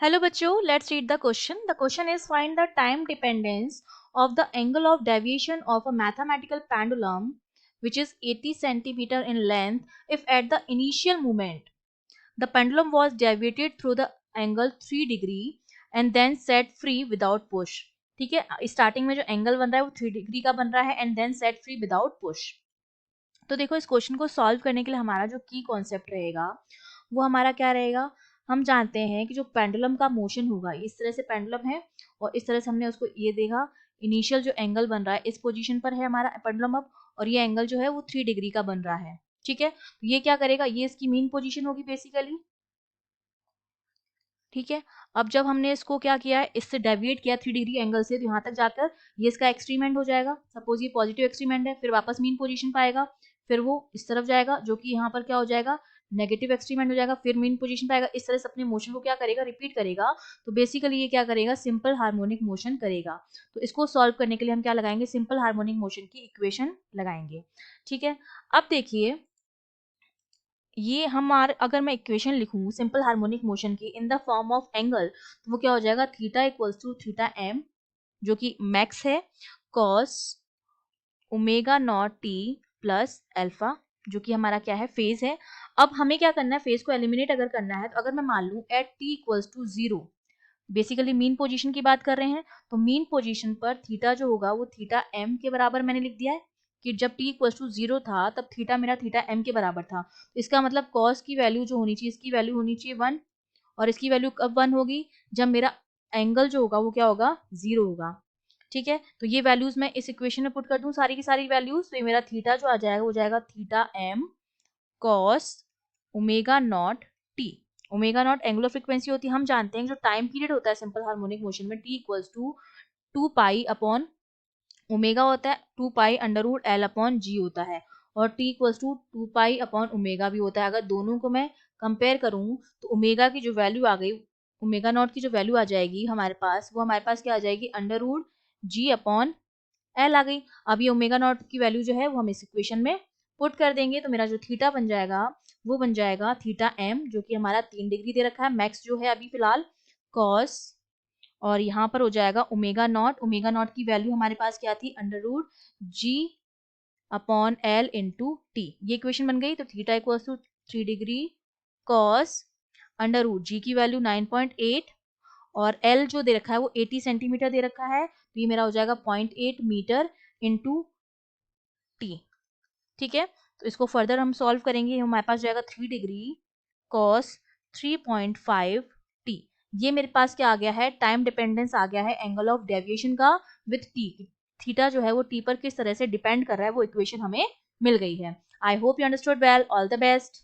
Hello बच्चों, let's read the question. The question is find the time dependence of the angle of deviation of a mathematical pendulum which is 80 centimeter in length if at the initial moment the pendulum was deviated through the angle 3 degree and then set free without push. ठीक है, starting में जो angle बन रहा है वो 3 degree का बन रहा है and then set free without push. तो देखो इस क्वेश्चन को सॉल्व करने के लिए हमारा जो की कॉन्सेप्ट रहेगा वो हमारा क्या रहेगा. हम जानते हैं कि जो पेंडुलम का मोशन होगा इस तरह से पेंडुलम है और इस तरह से हमने उसको ये देखा. इनिशियल जो एंगल बन रहा है इस पोजीशन पर है हमारा पेंडुलम अब, और ये एंगल जो है वो 3 डिग्री का बन रहा है. ठीक है, तो ये क्या करेगा, ये इसकी मीन पोजीशन होगी बेसिकली. ठीक है, अब जब हमने इसको क्या किया है, इससे डेविएट किया 3 डिग्री एंगल से, तो यहाँ तक जाकर ये इसका एक्सट्रीम एंड हो जाएगा. सपोज ये पॉजिटिव एक्सट्रीम एंड है, फिर वापस मीन पोजीशन पाएगा, फिर वो इस तरफ जाएगा जो कि यहाँ पर क्या हो जाएगा, नेगेटिव एक्सट्रीम एंड हो जाएगा, फिर मीन पोजीशन पाएगा. इस तरह से अपने मोशन को क्या करेगा, रिपीट करेगा. तो बेसिकली ये क्या करेगा, सिंपल हार्मोनिक मोशन करेगा. तो इसको सॉल्व करने के लिए हम क्या लगाएंगे, सिंपल हार्मोनिक मोशन की इक्वेशन लगाएंगे. ठीक है, अब देखिए ये हमारे, अगर मैं इक्वेशन लिखूं सिंपल हार्मोनिक मोशन की in the form of angle, तो वो क्या हो जाएगा, theta equals to theta M जो कि मैक्स है, cos omega naught T plus alpha जो कि हमारा क्या है, फेज है. अब हमें क्या करना है, फेज को एलिमिनेट अगर करना है, तो अगर मैं मान लूं at T equals to 0, basically mean position की बात कर रहे हैं, तो मीन पोजीशन पर थीटा जो होगा वो थीटा एम के बराबर मैंने लिख दिया है कि जब t इक्वल टू 0 था तब थीटा मेरा थीटा एम के बराबर था. इसका मतलब कॉस की वैल्यू जो होनी चाहिए, इसकी वैल्यू होनी चाहिए 1, और इसकी वैल्यू कब 1 होगी, जब मेरा एंगल जो होगा वो क्या होगा, 0 होगा. ठीक है, तो ये वैल्यूज मैं इस इक्वेशन में पुट कर दूं सारी की सारी वैल्यूज, तो ये मेरा थीटा जो आ जाएगा वो जाएगा theta M cos omega naught T. Omega naught angular frequency होती है, हम जानते हैं जो टाइम पीरियड होता है सिंपल हार्मोनिक मोशन में T equals to 2 pi upon omega होता है, 2 pi under root L upon G होता है, और T equals to 2 pi upon omega भी होता है. अगर दोनों को मैं कंपेयर करूं तो ओमेगा की जो वैल्यू आ गई, ओमेगा नॉट की जो वैल्यू आ जाएगी हमारे पास, वो हमारे पास क्या आ जाएगी, under root G upon L आ गई. अब ये ओमेगा नॉट की वैल्यू जो है वो हम इस इक्वेशन में पुट कर देंगे, तो मेरा जो थीटा बन जाएगा वो बन जाएगा थीटा एम जो कि हमारा 3 डिग्री दे रखा है, मैक्स जो है अभी फिलहाल, कॉस, और यहाँ पर हो जाएगा ओमेगा नॉट की वैल्यू हमारे पास क्या थी, under root G upon L into T. ये इक्वेशन बन गई. तो theta equals to 3 degree cos under root G की वैल्यू 9.8 और एल जो दे रखा है वो 80 सेंटीमीटर दे रखा है, तो ये मेरा हो जाएगा 0.8 मीटर इंटू टी. ठीक है, तो इसको फर्दर हम सॉल्व करेंगे, हमारे पास जाएगा 3 डिग्री कॉस 3.5 टी. ये मेरे पास क्या आ गया है, टाइम डिपेंडेंस आ गया है एंगल ऑफ डेविएशन का विथ टी. थीटा जो है वो टी पर किस तरह से डिपेंड कर रहा है वो इक्वेशन हमें मिल गई है. I hope you understood well. All the best.